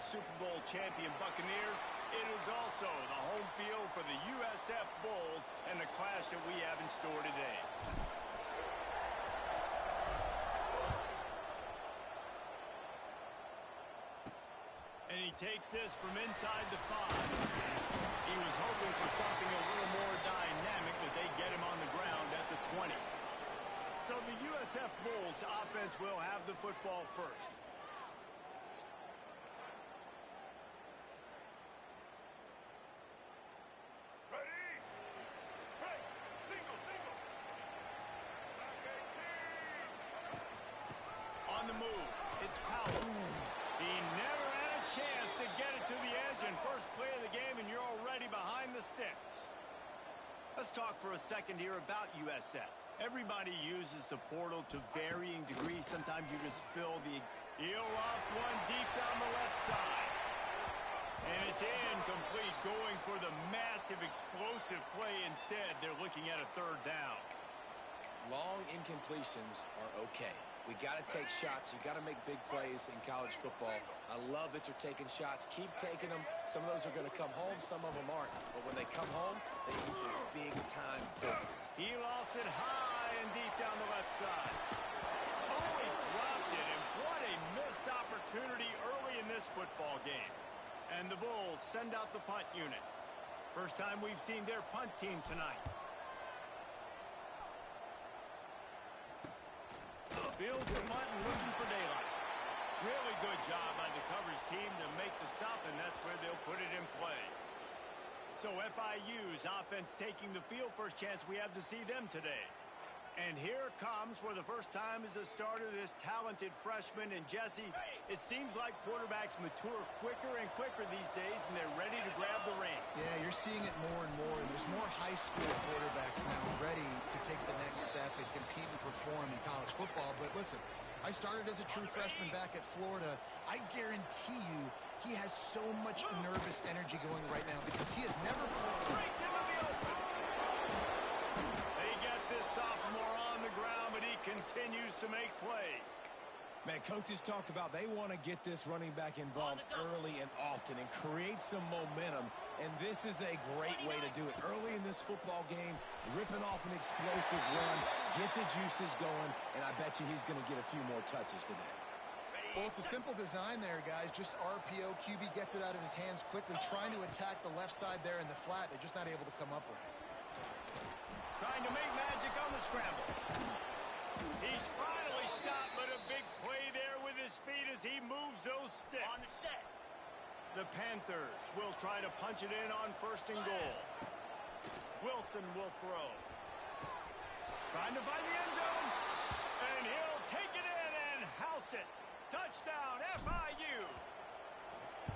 Super Bowl champion Buccaneers, it is also the home field for the USF Bulls and the clash that we have in store today. And he takes this from inside the 5. He was hoping for something a little more dynamic, but they get him on the ground at the 20. So the USF Bulls offense will have the football first. Ready? Break. Single. Back 18. On the move, it's Powell. He never had a chance to get it to the edge, and first play of the game, and you're already behind the sticks. Let's talk for a second here about USF. Everybody uses the portal to varying degrees. Sometimes you just fill the... He'll off one deep down the left side. And it's incomplete, going for the massive explosive play instead. They're looking at a third down. Long incompletions are okay. We got to take shots. You got to make big plays in college football. I love that you're taking shots. Keep taking them. Some of those are going to come home. Some of them aren't. But when they come home, they equal big-time point. He lost it high and deep down the left side. Oh, he dropped it, and what a missed opportunity early in this football game. And the Bulls send out the punt unit. First time we've seen their punt team tonight. Fields the punt and looking for daylight. Really good job by the coverage team to make the stop, and that's where they'll put it in play. So FIU's offense taking the field. First chance we have to see them today. And here comes for the first time as a starter this talented freshman. And Jesse, it seems like quarterbacks mature quicker and quicker these days, and they're ready to grab the reins. Yeah, you're seeing it more and more. And there's more high school quarterbacks now ready to take the next step and compete and perform in college football. But listen, I started as a true freshman back at Florida. I guarantee you he has so much nervous energy going right now because he has never breaks into the open. They get this sophomore on the ground, but he continues to make plays. Man, coaches talked about they want to get this running back involved early and often and create some momentum, and this is a great way to do it. Early in this football game, ripping off an explosive run, get the juices going, and I bet you he's going to get a few more touches today. Well, it's a simple design there, guys. Just RPO. QB gets it out of his hands quickly, trying to attack the left side there in the flat. They're just not able to come up with it. Trying to make magic on the scramble. He's finally stopped, but a big play there with his feet as he moves those sticks. On the set. The Panthers will try to punch it in on first and goal. Wilson will throw. Trying to find the end zone. And he'll take it in and house it. Touchdown, FIU.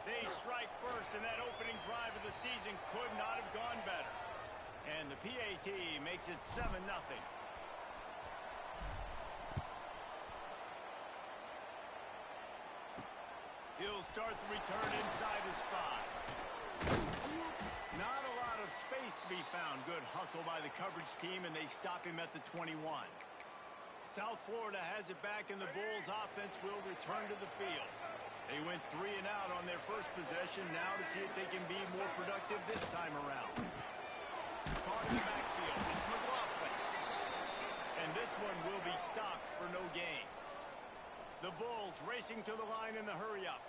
They strike first, and that opening drive of the season could not have gone better. And the PAT makes it 7-0. He'll start the return inside his 5. Not a lot of space to be found. Good hustle by the coverage team, and they stop him at the 21. South Florida has it back, and the Bulls offense will return to the field. They went 3 and out on their first possession. Now to see if they can be more productive this time around. Caught in the backfield. It's McLaughlin. And this one will be stopped for no gain. The Bulls racing to the line in the hurry-up.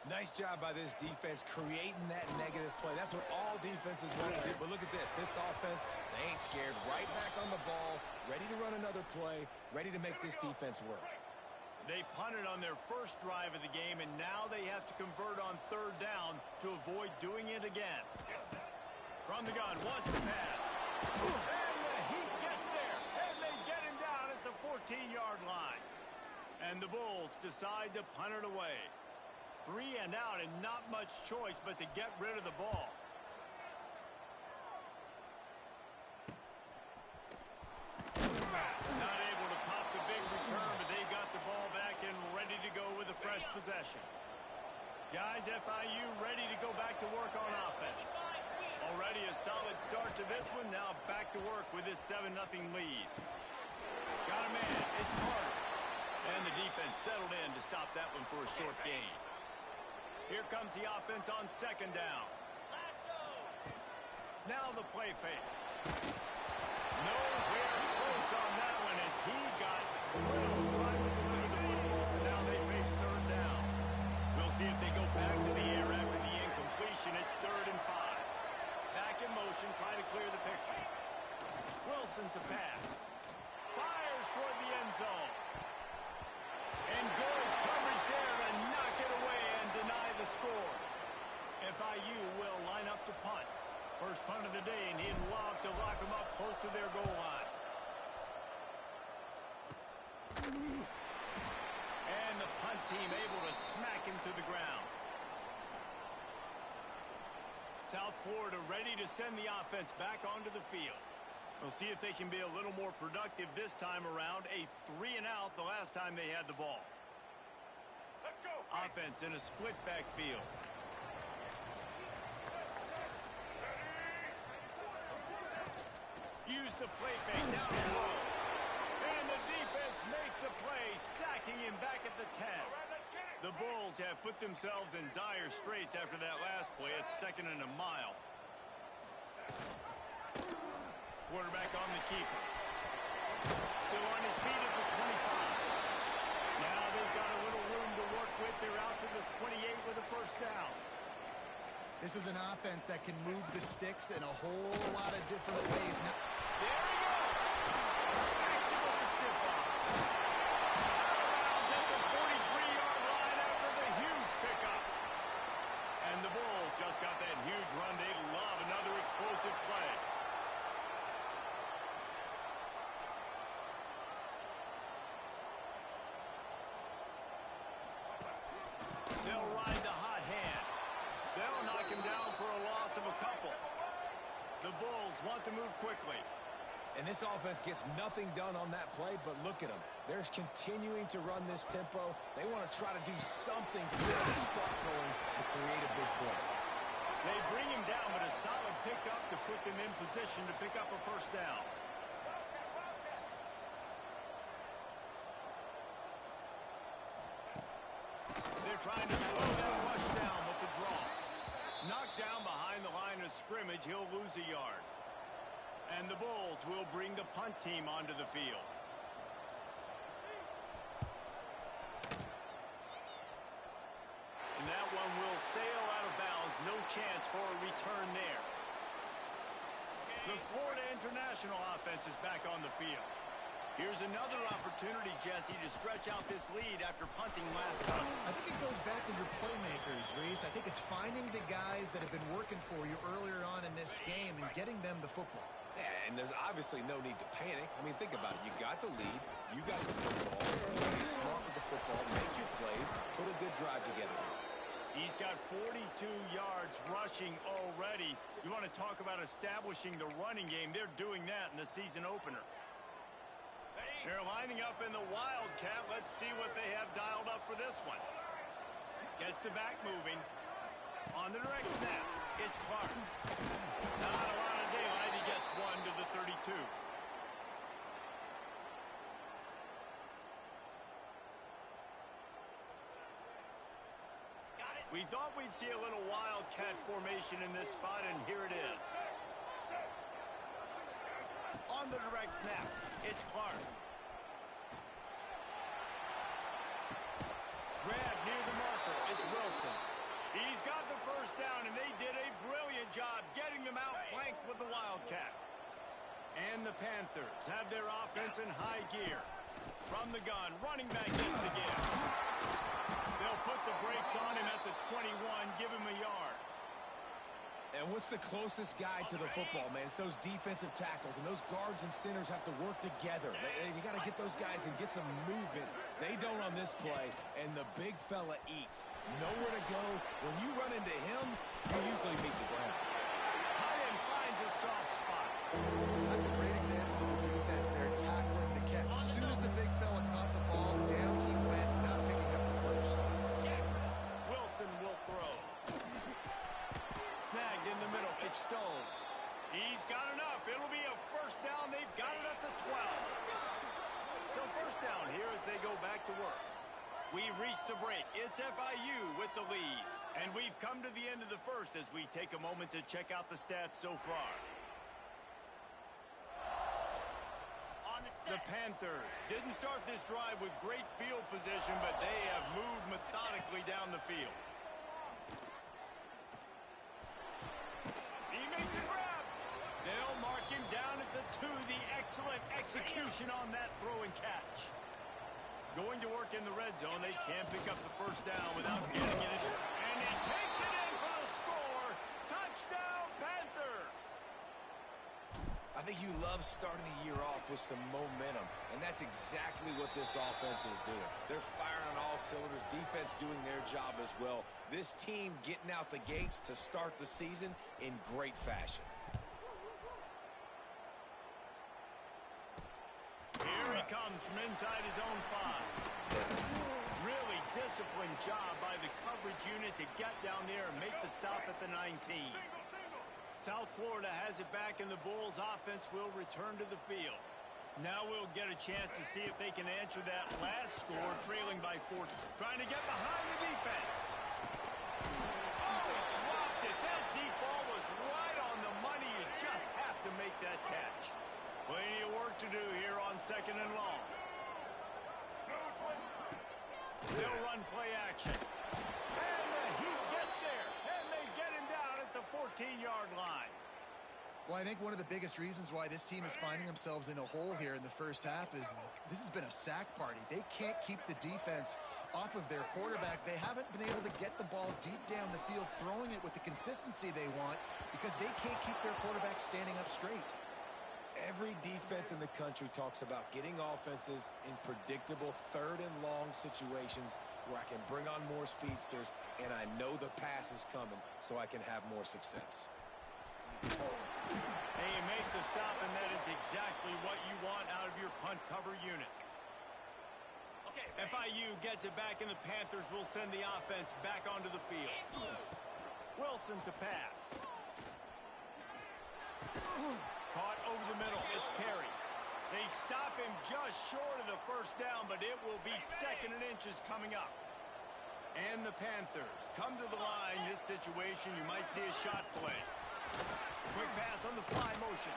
Nice job by this defense creating that negative play. That's what all defenses want to do. But look at this. This offense, they ain't scared. Right back on the ball, ready to run another play, ready to make this defense work. They punted on their first drive of the game, and now they have to convert on third down to avoid doing it again. From the gun, wants to pass. And the Heat gets there, and they get him down at the 14-yard line. And the Bulls decide to punt it away. 3 and out, and not much choice but to get rid of the ball. Not able to pop the big return, but they've got the ball back and ready to go with a fresh possession. Guys, FIU ready to go back to work on offense. Already a solid start to this one. Now back to work with this 7-0 lead. Got a man. It's Carter. And the defense settled in to stop that one for a short gain. Here comes the offense on second down. Now the play fake. Nowhere close on that one as he got drilled trying to deliver the football. Now they face third down. We'll see if they go back to the air after the incompletion. It's 3rd and 5. Back in motion, trying to clear the picture. Wilson to pass. Fires toward the end zone. And good coverage there to knock it away and deny the score. FIU will line up to punt. First punt of the day, and he'd love to lock them up close to their goal line. And the punt team able to smack him to the ground. South Florida ready to send the offense back onto the field. We'll see if they can be a little more productive this time around. A 3-and-out the last time they had the ball. Let's go. Offense in a split backfield. Use the play fake down the road. And the defense makes a play, sacking him back at the 10. The Bulls have put themselves in dire straits after that last play. It's 2nd and a mile. Quarterback on the keeper. Still on his feet at the 25. Now they've got a little room to work with. They're out to the 28 with a first down. This is an offense that can move the sticks in a whole lot of different ways. Now, there he goes. Smacks him with the stiff arm. Out of bounds at the 43-yard line after the huge pickup. And the Bulls just got that huge run. They love another explosive play. They'll ride the hot hand. They'll knock him down for a loss of a couple. The Bulls want to move quickly. And this offense gets nothing done on that play, but look at them. They're continuing to run this tempo. They want to try to do something to get a spot going to create a big play. They bring him down, but a solid pickup to put them in position to pick up a first down. They're trying to slow that rush down with the draw. Knocked down behind the line of scrimmage, he'll lose a yard. And the Bulls will bring the punt team onto the field. And that one will sail out of bounds. No chance for a return there. The Florida International offense is back on the field. Here's another opportunity, Jesse, to stretch out this lead after punting last time. I think it goes back to your playmakers, Reese. I think it's finding the guys that have been working for you earlier on in this game and getting them the football. Yeah, and there's obviously no need to panic. I mean, think about it. You got the lead. You got the football. Be smart with the football. Make your plays. Put a good drive together. He's got 42 yards rushing already. You want to talk about establishing the running game. They're doing that in the season opener. They're lining up in the Wildcat. Let's see what they have dialed up for this one. Gets the back moving. On the direct snap, it's Clark. Not a lot of daylight. He gets one to the 32. We thought we'd see a little Wildcat formation in this spot, and here it is. On the direct snap, it's Clark. Grab near the marker, it's Wilson. He's got the first down, and they did a brilliant job getting them outflanked with the Wildcat. And the Panthers have their offense in high gear. From the gun, running back gets the give. They'll put the brakes on him at the 21, give him a yard. And what's the closest guy to the football, man? It's those defensive tackles, and those guards and centers have to work together. You got to get those guys and get some movement. They don't on this play, and the big fella eats. Nowhere to go. When you run into him, you usually meet the ground. High end finds a soft spot. That's a great example of the defense there tackling the catch. As soon as the big fella caught the ball, down he went, not picking up the first. Wilson will throw. Snagged in the middle, it's Stone. He's got enough. It'll be a first down. They've got it at the 12. So first down here as they go back to work. We've reached the break. It's FIU with the lead. And we've come to the end of the first as we take a moment to check out the stats so far. The Panthers didn't start this drive with great field position, but they have moved methodically down the field. He makes a grab. They'll mark him down at the 2. The excellent execution on that throw and catch. Going to work in the red zone. They can't pick up the first down without getting it. And he takes it in for the score. Touchdown, Panthers. I think you love starting the year off with some momentum, and that's exactly what this offense is doing. They're firing on all cylinders, defense doing their job as well. This team getting out the gates to start the season in great fashion. Here he comes from inside his own 5. Really disciplined job by the coverage unit to get down there and make the stop at the 19. South Florida has it back, and the Bulls offense will return to the field. Now we'll get a chance to see if they can answer that last score, trailing by 4. Trying to get behind the defense. Oh, he dropped it. That deep ball was right on the money. You just have to make that catch. Plenty of work to do here on 2nd and long. They'll run play action. And the Heat gets there. And they get him down at the 14-yard line. Well, I think one of the biggest reasons why this team is finding themselves in a hole here in the first half is this has been a sack party. They can't keep the defense off of their quarterback. They haven't been able to get the ball deep down the field, throwing it with the consistency they want because they can't keep their quarterback standing up straight. Every defense in the country talks about getting offenses in predictable 3rd and long situations where I can bring on more speedsters and I know the pass is coming so I can have more success. Hey, you make the stop, and that is exactly what you want out of your punt cover unit. Okay, FIU gets it back, and the Panthers will send the offense back onto the field. Wilson to pass. Caught over the middle. It's Perry. They stop him just short of the first down, but it will be 2nd and inches coming up. And the Panthers come to the line. This situation, you might see a shot play. Quick pass on the fly motion.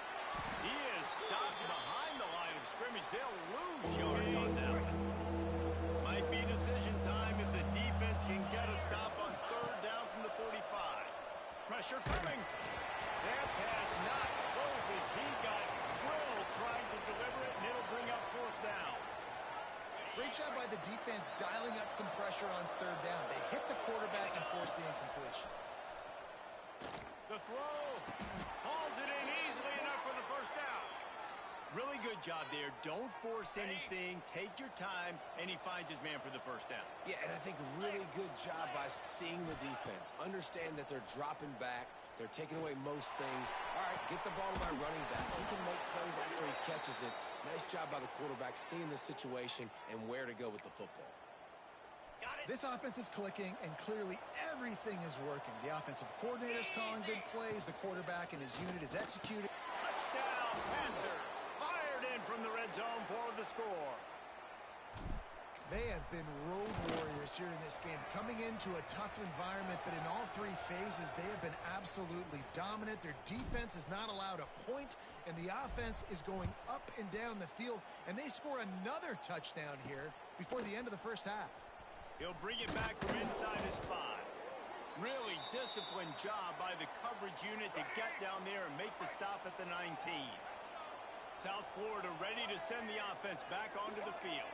He is stopped behind the line of scrimmage. They'll lose yards on that one. Might be decision time if the defense can get a stop on 3rd down from the 45. Pressure coming. That pass not close as he got drilled trying to deliver it, and it'll bring up 4th down. Great job by the defense dialing up some pressure on 3rd down. They hit the quarterback and forced the incompletion. The throw hauls it in easily enough for the first down. Really good job there. Don't force anything. Take your time, and he finds his man for the first down. Yeah, and I think really good job by seeing the defense. Understand that they're dropping back. They're taking away most things. All right, get the ball to my running back. He can make plays after he catches it. Nice job by the quarterback seeing the situation and where to go with the football. This offense is clicking, and clearly everything is working. The offensive coordinator's calling good plays. The quarterback and his unit is executing. Touchdown, Panthers. Fired in from the red zone for the score. They have been road warriors here in this game, coming into a tough environment, but in all 3 phases, they have been absolutely dominant. Their defense is not allowed a point, and the offense is going up and down the field, and they score another touchdown here before the end of the first half. He'll bring it back from inside his 5. Really disciplined job by the coverage unit to get down there and make the stop at the 19. South Florida ready to send the offense back onto the field.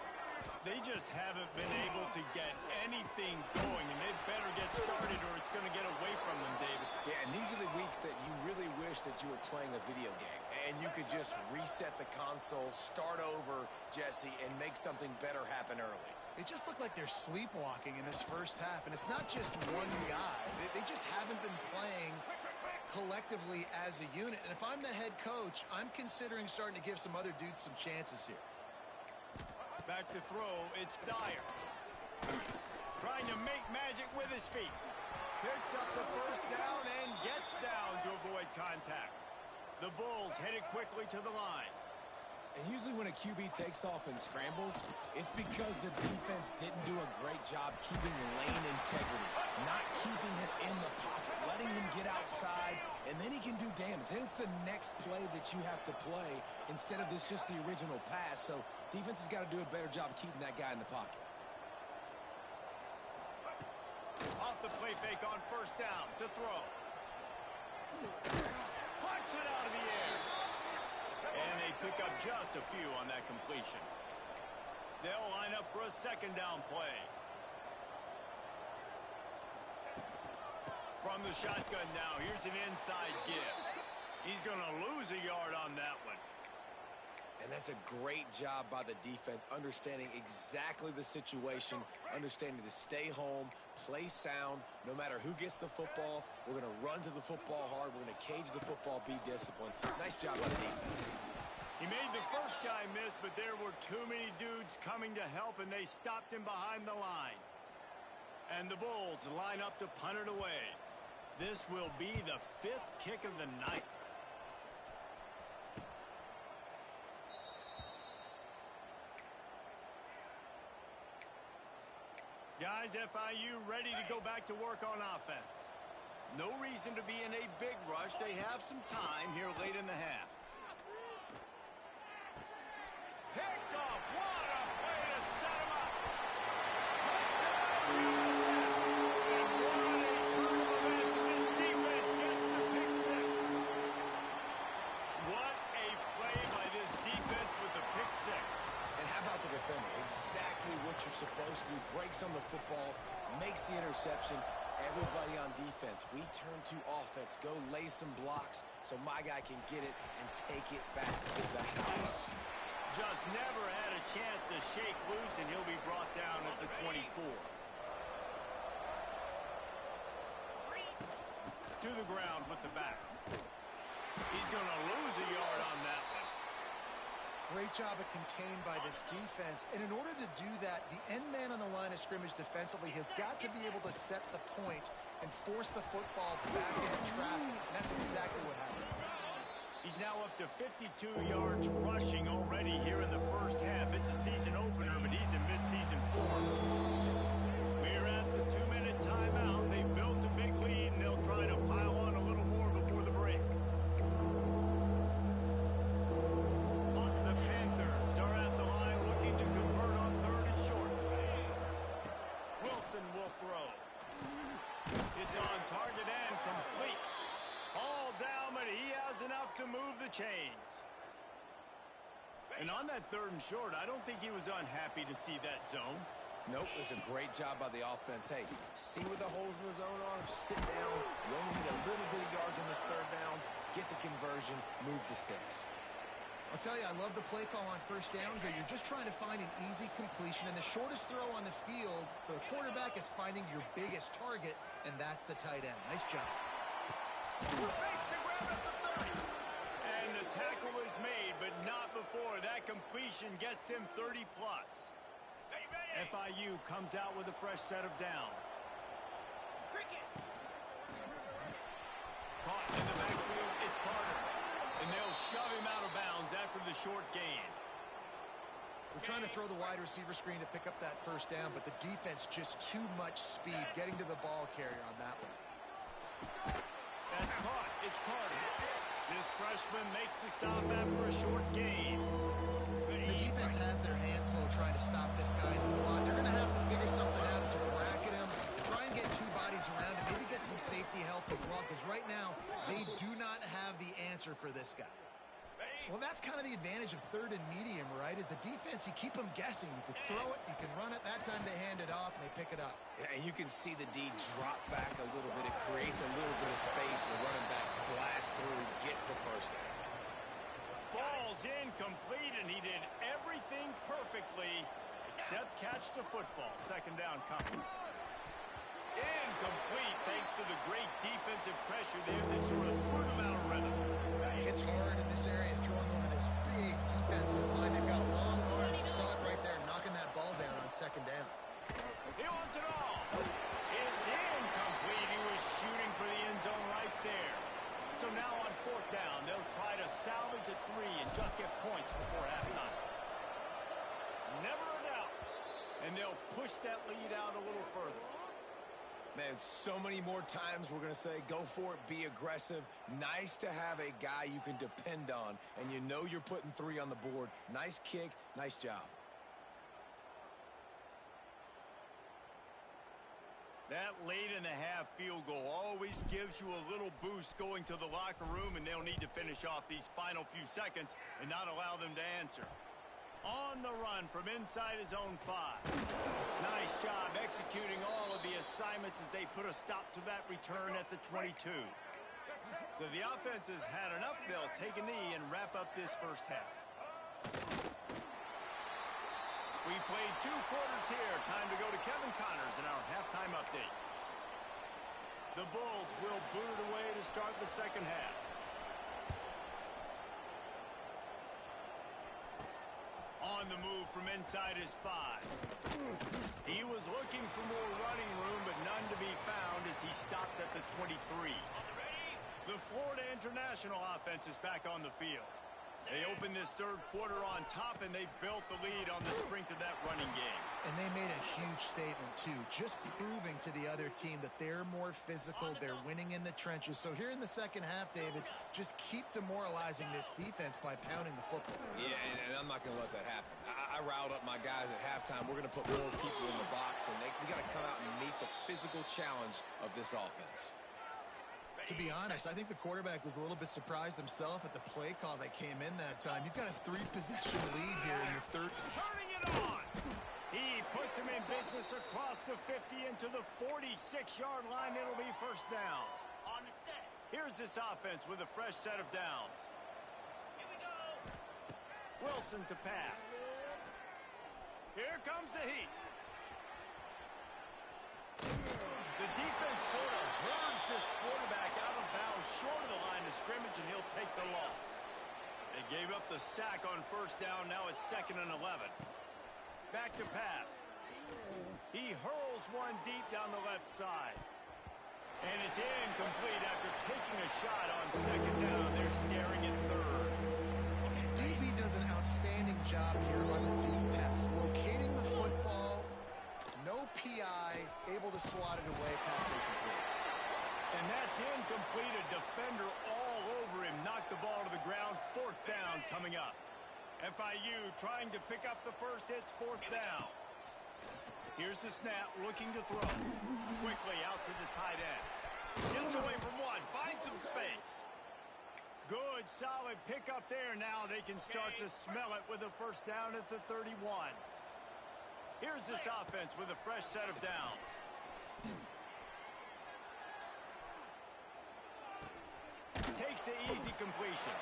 They just haven't been able to get anything going, and they better get started or it's going to get away from them, David. Yeah, and these are the weeks that you really wish that you were playing a video game and you could just reset the console, start over, Jesse, and make something better happen early. It just looked like they're sleepwalking in this first half, and it's not just one guy. They just haven't been playing collectively as a unit. And if I'm the head coach, I'm considering starting to give some other dudes some chances here. Back to throw, it's Dyer. Trying to make magic with his feet. Picks up the first down and gets down to avoid contact. The Bulls headed quickly to the line. And usually when a QB takes off and scrambles, it's because the defense didn't do a great job keeping lane integrity, not keeping him in the pocket, letting him get outside, and then he can do damage. Then it's the next play that you have to play instead of this just the original pass. So defense has got to do a better job of keeping that guy in the pocket. Off the play fake on first down to throw. Punts it out of the air. And they pick up just a few on that completion. They'll line up for a second down play. From the shotgun now, here's an inside give. He's going to lose a yard on that one. And that's a great job by the defense, understanding exactly the situation, understanding to stay home, play sound. No matter who gets the football, we're going to run to the football hard. We're going to cage the football, be disciplined. Nice job by the defense. He made the first guy miss, but there were too many dudes coming to help, and they stopped him behind the line. And the Bulls line up to punt it away. This will be the 5th kick of the night. Guys, FIU ready to go back to work on offense. No reason to be in a big rush. They have some time here late in the half. Picked off. What a way to set him up. Touchdown. And what a turn of events as this defense gets the pick six. What a play by this defense with the pick six. And how about the defender? Exactly what you're supposed to do. Breaks on the football, makes the interception. Everybody on defense, we turn to offense. Go lay some blocks so my guy can get it and take it back to the house. Just never had a chance to shake loose, and he'll be brought down at the 24. To the ground with the back. He's going to lose a yard on that one. Great job of contained by this defense. And in order to do that, the end man on the line of scrimmage defensively has got to be able to set the point and force the football back into traffic. And that's exactly what happened. He's now up to 52 yards rushing already here in the first half. It's a season opener, but he's in midseason form. We're at the 2-minute timeout. They've built a big lead, and they'll try to pile on a little more before the break. The Panthers are at the line looking to convert on 3rd and short. Wilson will throw. It's on target and complete. All down, but he has enough to move the chains. And on that 3rd and short, I don't think he was unhappy to see that zone. Nope, it was a great job by the offense. Hey, see where the holes in the zone are? Sit down. You only need a little bit of yards on this 3rd down. Get the conversion. Move the sticks. I'll tell you, I love the play call on first down here. You're just trying to find an easy completion, and the shortest throw on the field for the quarterback is finding your biggest target, and that's the tight end. Nice job. Makes the grab at the 30. And the tackle is made, but not before. That completion gets him 30-plus. FIU comes out with a fresh set of downs. Caught in the backfield, it's Carter. And they'll shove him out of bounds after the short gain. We're trying to throw the wide receiver screen to pick up that first down, but the defense just too much speed getting to the ball carrier on that one. That's caught. It's Carter. This freshman makes the stop after a short gain. The defense has their hands full trying to stop this guy in the slot. They're going to have to figure something out to bracket him, try and get 2 bodies around him, maybe get some safety help as well, because right now they do not have the answer for this guy. Well, that's kind of the advantage of 3rd and medium, right? Is the defense, you keep them guessing. You can throw it, you can run it. That time they hand it off and they pick it up. Yeah, and you can see the D drop back a little bit. It creates a little bit of space. The running back blasts through, gets the first down. Falls incomplete, and he did everything perfectly except catch the football. Second down coming. Incomplete thanks to the great defensive pressure there that sort of threw them out of rhythm. It's hard in this area throwing over this big defensive line. They've got long arms. You saw it right there, knocking that ball down on second down. He wants it all. It's incomplete. He was shooting for the end zone right there. So now on fourth down. They'll try to salvage a 3 and just get points before halftime. Never a doubt. And they'll push that lead out a little further. Man, so many more times we're going to say, go for it, be aggressive. Nice to have a guy you can depend on, and you know you're putting 3 on the board. Nice kick, nice job. That late-in-the-half field goal always gives you a little boost going to the locker room, and they'll need to finish off these final few seconds and not allow them to answer. On the run from inside his own 5. Nice job executing all of the assignments as they put a stop to that return at the 22. So the offense has had enough. They'll take a knee and wrap up this first half. We've played 2 quarters here. Time to go to Kevin Connors in our halftime update. The Bulls will boot it away to start the second half. On the move from inside his 5. He was looking for more running room, but none to be found as he stopped at the 23. The Florida International offense is back on the field. They opened this third quarter on top, and they built the lead on the strength of that running game. And they made a huge statement, too, just proving to the other team that they're more physical, they're winning in the trenches. So here in the second half, David, just keep demoralizing this defense by pounding the football. Yeah, and I'm not going to let that happen. I riled up my guys at halftime. We're going to put more people in the box, and we got to come out and meet the physical challenge of this offense. To be honest, I think the quarterback was a little bit surprised himself at the play call that came in that time. You've got a 3-possession lead here in the third. Turning it on. He puts him in business across the 50 into the 46-yard line. It'll be first down. On the set. Here's this offense with a fresh set of downs. Here we go. Wilson to pass. Here comes the heat. The defense sort of hurls this quarterback out of bounds short of the line of scrimmage, and he'll take the loss. They gave up the sack on first down. Now it's 2nd and 11. Back to pass. He hurls one deep down the left side. And it's incomplete after taking a shot on 2nd down. They're staring at 3rd. DB does an outstanding job here on the deep pass, locating the football. No PI, able to swat it away, pass incomplete. And that's incomplete. A defender all over him. Knocked the ball to the ground. 4th down coming up. FIU trying to pick up the first. It's 4th down. Here's the snap, looking to throw. Quickly out to the tight end. Gets away from one. Finds some space. Good, solid pickup there. Now they can start to smell it with a first down at the 31. Here's this offense with a fresh set of downs. Takes the easy completion.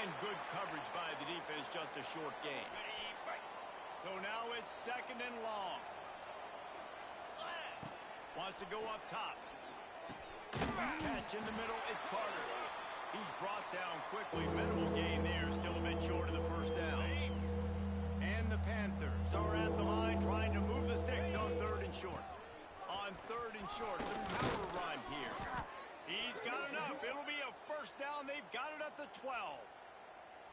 And good coverage by the defense, just a short gain. So now it's 2nd and long. Wants to go up top. Catch in the middle, it's Carter. He's brought down quickly. Minimal gain there, still a bit short of the first down. And the Panthers are at the line trying to move the sticks on 3rd and short. On 3rd and short, the power run here. He's got enough. It'll be a first down. They've got it at the 12.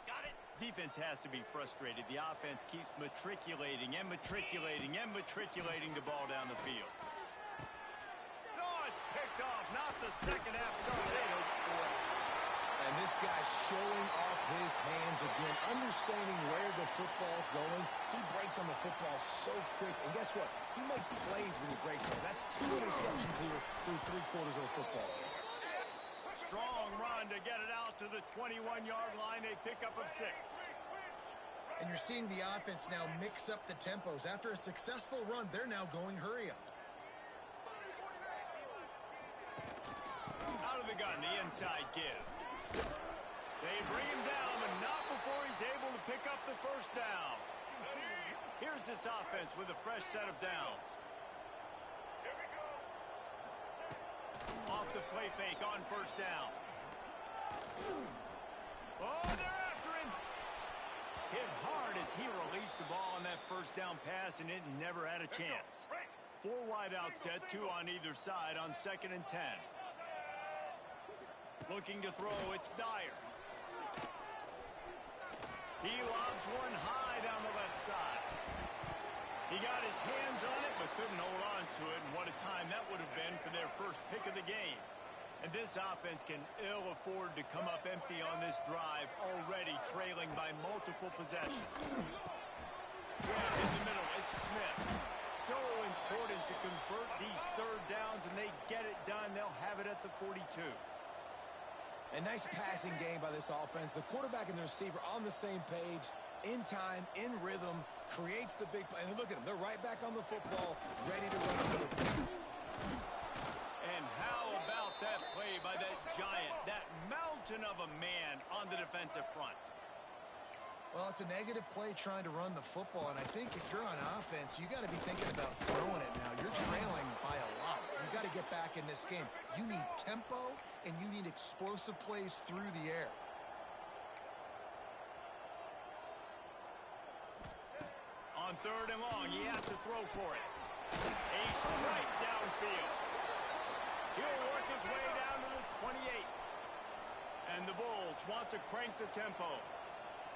Got it. Defense has to be frustrated. The offense keeps matriculating and matriculating and matriculating the ball down the field. No, it's picked off. Not the second half start they hoped for. And this guy's showing off his hands again, understanding where the football's going. He breaks on the football so quick. And guess what? He makes plays when he breaks on it. That's 2 interceptions here through 3 quarters of a football game. Strong run to get it out to the 21-yard line. A pickup of 6. And you're seeing the offense now mix up the tempos. After a successful run, they're now going hurry up. Out of the gun, the inside give. They bring him down, but not before he's able to pick up the first down. Here's this offense with a fresh set of downs. Off the play fake on first down. Oh, they're after him. Hit hard as he released the ball on that first down pass, and it never had a chance. 4 wide out set, 2 on either side on 2nd and 10. Looking to throw, it's Dyer. He lobs one high down the left side. He got his hands on it, but couldn't hold on to it, and what a time that would have been for their first pick of the game. And this offense can ill afford to come up empty on this drive, already trailing by multiple possessions. In the middle, it's Smith. So important to convert these third downs, and they get it done. They'll have it at the 42. A nice passing game by this offense. The quarterback and the receiver on the same page, in time, in rhythm, creates the big play. And look at them. They're right back on the football, ready to run another play. And how about that play by that giant, that mountain of a man on the defensive front? Well, it's a negative play trying to run the football, and I think if you're on offense, you got to be thinking about throwing it now. You're trailing by a lot. You got to get back in this game. You need tempo, and you need explosive plays through the air. On third and long, he has to throw for it. A strike downfield. He'll work his way down to the 28. And the Bulls want to crank the tempo.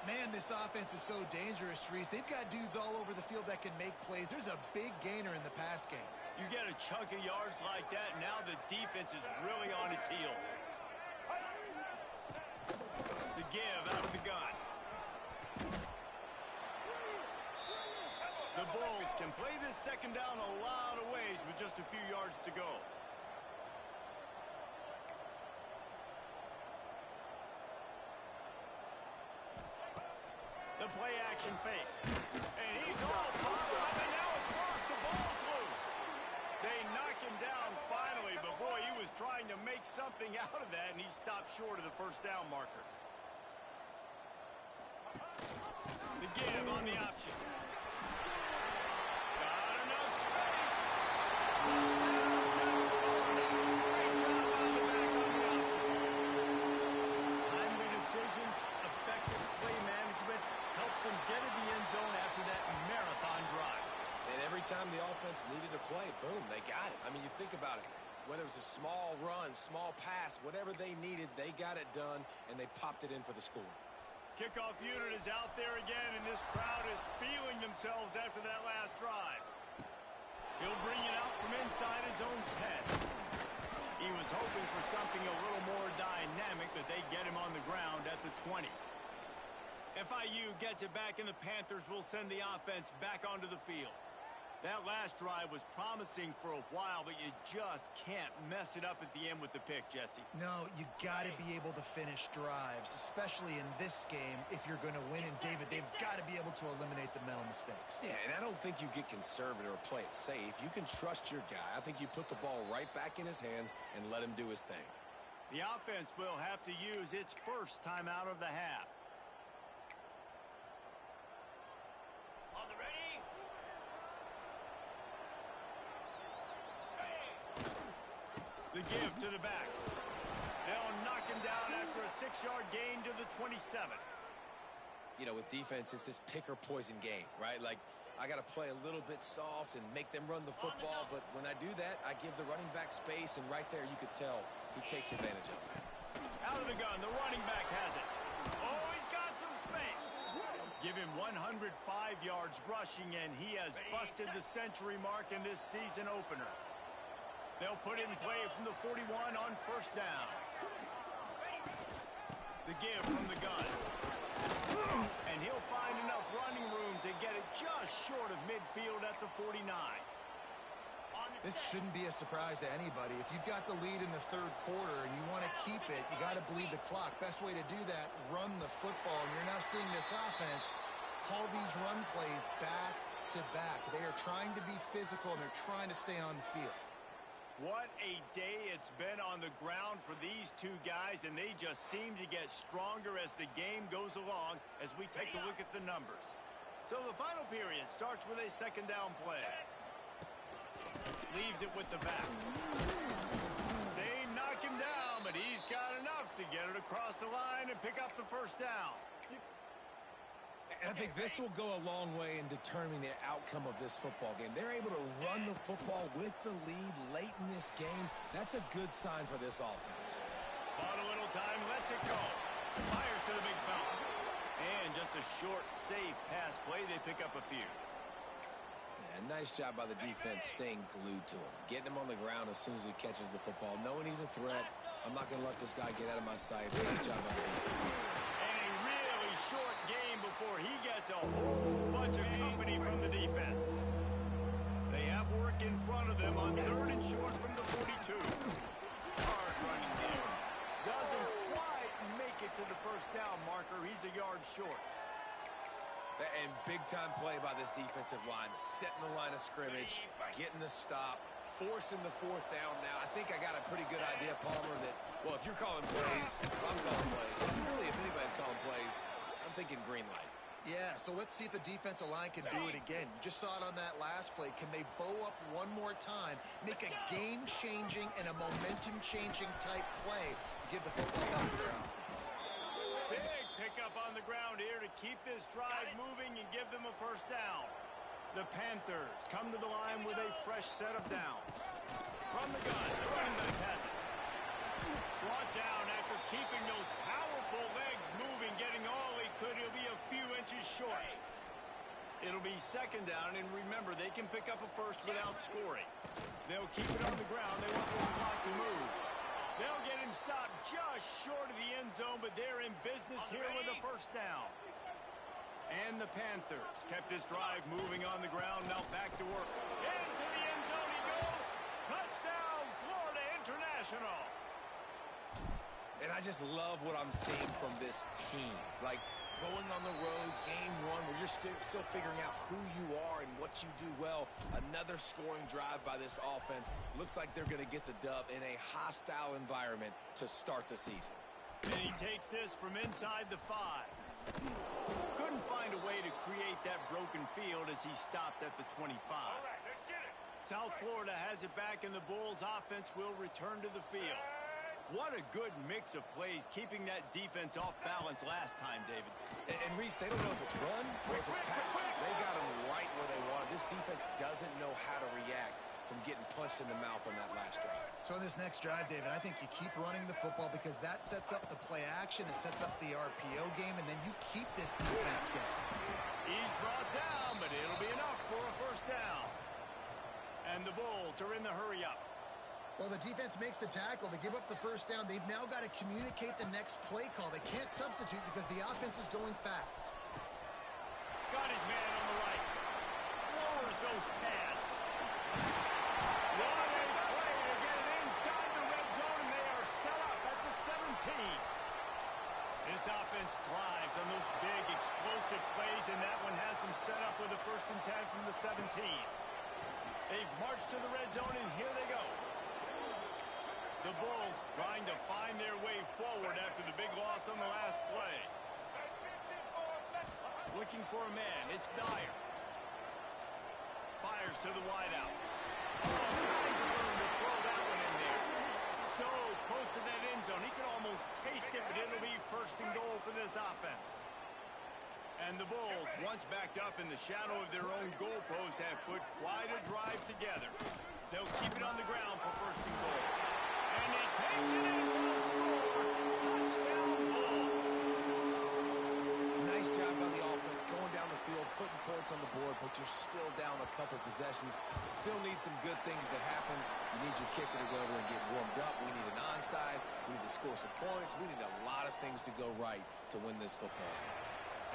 Man, this offense is so dangerous, Reese. They've got dudes all over the field that can make plays. There's a big gainer in the pass game. You get a chunk of yards like that, now the defense is really on its heels. The give out of the gun. The Bulls can play this second down a lot of ways with just a few yards to go. The play action fake. And he's all bottled up, and now it's worse. The ball's loose. They knock him down finally, but boy, he was trying to make something out of that, and he stopped short of the first down marker. The give on the option. Got enough space. Great job on the back on the option. Timely decisions, effective play management, helps them get in the end zone after that marathon drive. And every time the offense needed to play, boom, they got it. I mean, you think about it. Whether it was a small run, small pass, whatever they needed, they got it done, and they popped it in for the score. Kickoff unit is out there again, and this crowd is feeling themselves after that last drive. He'll bring it out from inside his own 10. He was hoping for something a little more dynamic, but they get him on the ground at the 20. FIU gets it back, and the Panthers will send the offense back onto the field. That last drive was promising for a while, but you just can't mess it up at the end with the pick, Jesse. No, you got to be able to finish drives, especially in this game if you're going to win. And, David, they've got to be able to eliminate the mental mistakes. Yeah, and I don't think you get conservative or play it safe. You can trust your guy. I think you put the ball right back in his hands and let him do his thing. The offense will have to use its first timeout of the half. The give to the back. They'll knock him down after a 6-yard gain to the 27. You know, with defense, it's this pick or poison game, right? Like, I got to play a little bit soft and make them run the football, but when I do that, I give the running back space, and right there you could tell he takes advantage of it. Out of the gun, the running back has it. Oh, he's got some space. Give him 105 yards rushing, and he has busted the century mark in this season opener. They'll put it in play from the 41 on first down. The give from the gun. And he'll find enough running room to get it just short of midfield at the 49. This shouldn't be a surprise to anybody. If you've got the lead in the third quarter and you want to keep it, you got to bleed the clock. Best way to do that, run the football. And you're now seeing this offense call these run plays back to back. They are trying to be physical, and they're trying to stay on the field. What a day it's been on the ground for these two guys, and they just seem to get stronger as the game goes along as we take a look at the numbers. So the final period starts with a second down play. Leaves it with the back. They knock him down, but he's got enough to get it across the line and pick up the first down. And I think this will go a long way in determining the outcome of this football game. They're able to run the football with the lead late in this game. That's a good sign for this offense. On a little time, lets it go. Fires to the big fountain. And just a short, safe pass play. They pick up a few. Yeah, nice job by the defense staying glued to him. Getting him on the ground as soon as he catches the football. Knowing he's a threat, I'm not going to let this guy get out of my sight. Nice job by the defense. And a really short game before he gets a whole bunch of company from the defense. They have work in front of them on 3rd and short from the 42. Hard running here. Doesn't quite make it to the first down marker. He's a yard short. And big-time play by this defensive line. Setting the line of scrimmage, getting the stop, forcing the 4th down now. I think I got a pretty good idea, Palmer, that, well, if you're calling plays, if I'm calling plays, really if anybody's calling plays, I'm thinking green light. Yeah, so let's see if the defensive line can do it again. You just saw it on that last play. Can they bow up one more time, make a game-changing and a momentum-changing type play to give the football back to their offense? Big pickup on the ground here to keep this drive moving and give them a first down. The Panthers come to the line with a fresh set of downs. From the gun, the running back has it. Brought down after keeping those powerful legs moving, getting all he could. He'll be a few inches short. It'll be 2nd down, and remember, they can pick up a first without scoring. They'll keep it on the ground. They want this clock to move. They'll get him stopped just short of the end zone, but they're in business here with a first down. And the Panthers kept this drive moving on the ground. Now back to work. Into the end zone he goes. Touchdown, Florida International. And I just love what I'm seeing from this team. Like, going on the road, game 1, where you're still figuring out who you are and what you do well. Another scoring drive by this offense. Looks like they're going to get the dub in a hostile environment to start the season. And he takes this from inside the 5. Couldn't find a way to create that broken field as he stopped at the 25. All right, let's get it. South Florida has it back, and the Bulls offense will return to the field. What a good mix of plays, keeping that defense off balance last time, David. And Reese, they don't know if it's run or if it's pass. They got them right where they want. This defense doesn't know how to react from getting punched in the mouth on that last drive. So in this next drive, David, I think you keep running the football because that sets up the play action, it sets up the RPO game, and then you keep this defense guessing. He's brought down, but it'll be enough for a first down. And the Bulls are in the hurry-up. Well, the defense makes the tackle. They give up the first down. They've now got to communicate the next play call. They can't substitute because the offense is going fast. Got his man on the right. Lowers those pads. What a play to get it inside the red zone, and they are set up at the 17. This offense thrives on those big, explosive plays, and that one has them set up with a 1st and 10 from the 17. They've marched to the red zone, and here they go. The Bulls trying to find their way forward after the big loss on the last play. Looking for a man. It's Dyer. Fires to the wideout. All kinds of room to throw that one in there. So close to that end zone. He could almost taste it, but it'll be 1st and goal for this offense. And the Bulls, once backed up in the shadow of their own goalpost, have put quite a drive together. They'll keep it on the ground for 1st and goal. And he takes it in for the score. Touchdown, Bulls. Nice job by the offense, going down the field, putting points on the board, but you're still down a couple possessions. Still need some good things to happen. You need your kicker to go over there and get warmed up. We need an onside. We need to score some points. We need a lot of things to go right to win this football game.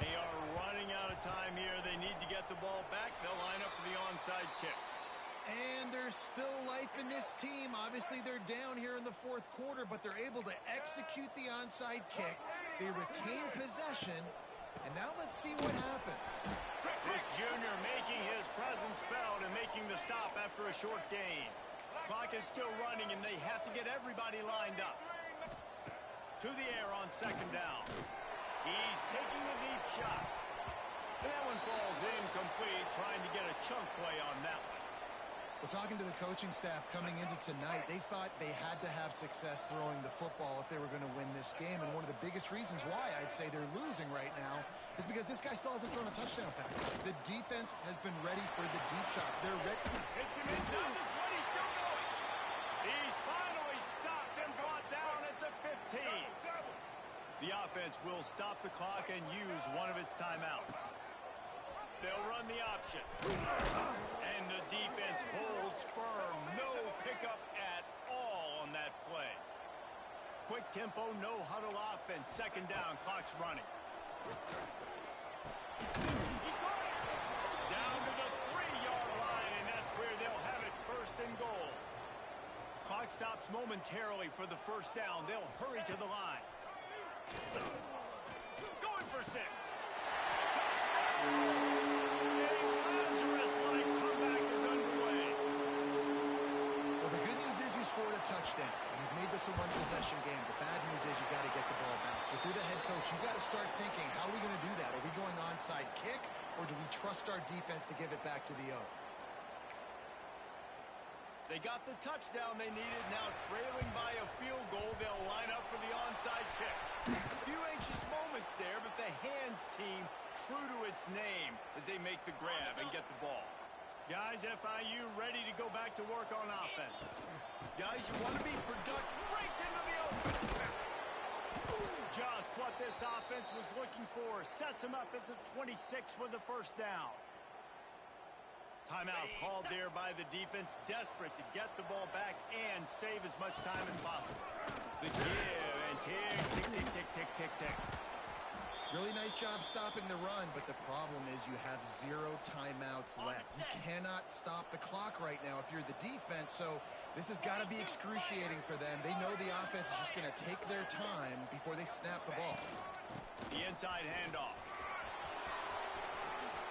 They are running out of time here. They need to get the ball back. They'll line up for the onside kick. And there's still life in this team. Obviously, they're down here in the 4th quarter, but they're able to execute the onside kick. They retain possession. And now let's see what happens. This junior making his presence felt and making the stop after a short gain. Clock is still running, and they have to get everybody lined up. To the air on 2nd down. He's taking a deep shot. And that one falls incomplete, trying to get a chunk play on that one. We're talking to the coaching staff coming into tonight. They thought they had to have success throwing the football if they were going to win this game. And one of the biggest reasons why I'd say they're losing right now is because this guy still hasn't thrown a touchdown pass. The defense has been ready for the deep shots. They're ready. Hits him inside the 20, still going. He's finally stopped and brought down at the 15. The offense will stop the clock and use one of its timeouts. They'll run the option. And the defense holds firm. No pickup at all on that play. Quick tempo, no huddle offense. Second down, clock's running. He got it! Down to the 3-yard line, and that's where they'll have it, first and goal. Clock stops momentarily for the first down. They'll hurry to the line. Going for 6. A Lazarus-like comeback is underway. Well, the good news is you scored a touchdown. You've made this a one-possession game. The bad news is you got to get the ball back. So if you're the head coach, you got to start thinking, how are we going to do that? Are we going onside kick, or do we trust our defense to give it back to the O? They got the touchdown they needed. Now trailing by a field goal, they'll line up for the onside kick. A few anxious moments there, but the hands team true to its name as they make the grab and get the ball. Guys, FIU ready to go back to work on offense. Guys, you want to be productive. Breaks into the open. Just what this offense was looking for. Sets them up at the 26 with the first down. Timeout called there by the defense, desperate to get the ball back and save as much time as possible. The give and tick, tick, tick, tick, tick, tick, tick. Really nice job stopping the run, but the problem is you have 0 timeouts left. You cannot stop the clock right now if you're the defense, so this has got to be excruciating for them. They know the offense is just going to take their time before they snap the ball. The inside handoff.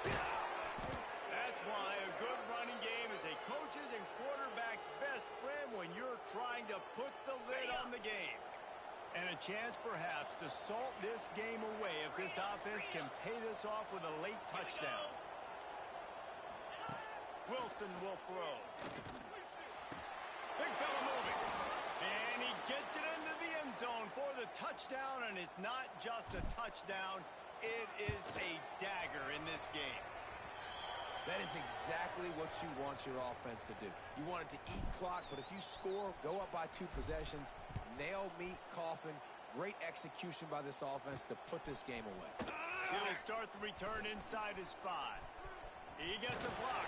That's why a good running game is a coach's and quarterback's best friend when you're trying to put the lid on the game. And a chance, perhaps, to salt this game away if this offense can pay this off with a late touchdown. Wilson will throw. Big fella moving. And he gets it into the end zone for the touchdown, and it's not just a touchdown. It is a dagger in this game. That is exactly what you want your offense to do. You want it to eat clock, but if you score, go up by 2 possessions, nail meat, coffin, great execution by this offense to put this game away. He'll start the return inside his 5. He gets a block.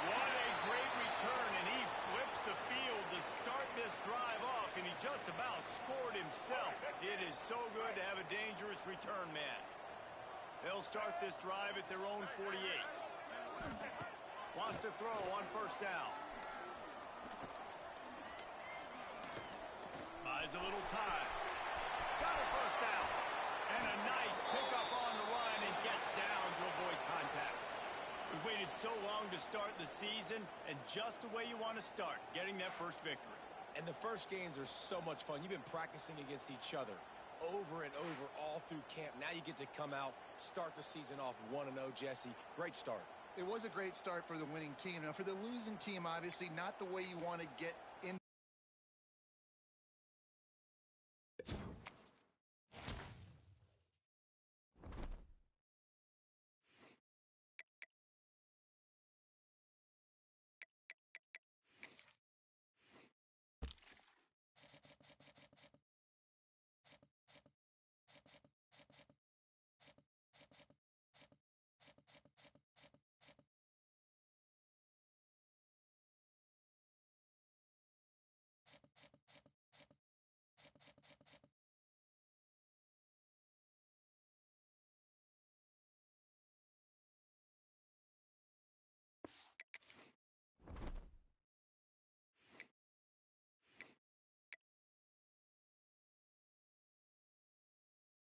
What a great return, and he flips the field to start this drive off, and he just about scored himself. It is so good to have a dangerous return man. They'll start this drive at their own 48. Wants to throw on first down. Buys a little time. Got a first down. And a nice pickup on the run and gets down to avoid contact. We've waited so long to start the season, and just the way you want to start, getting that first victory. And the first games are so much fun. You've been practicing against each other over and over all through camp. Now you get to come out, start the season off 1-0, Jesse. Great start. It was a great start for the winning team. Now, for the losing team, obviously not the way you want to get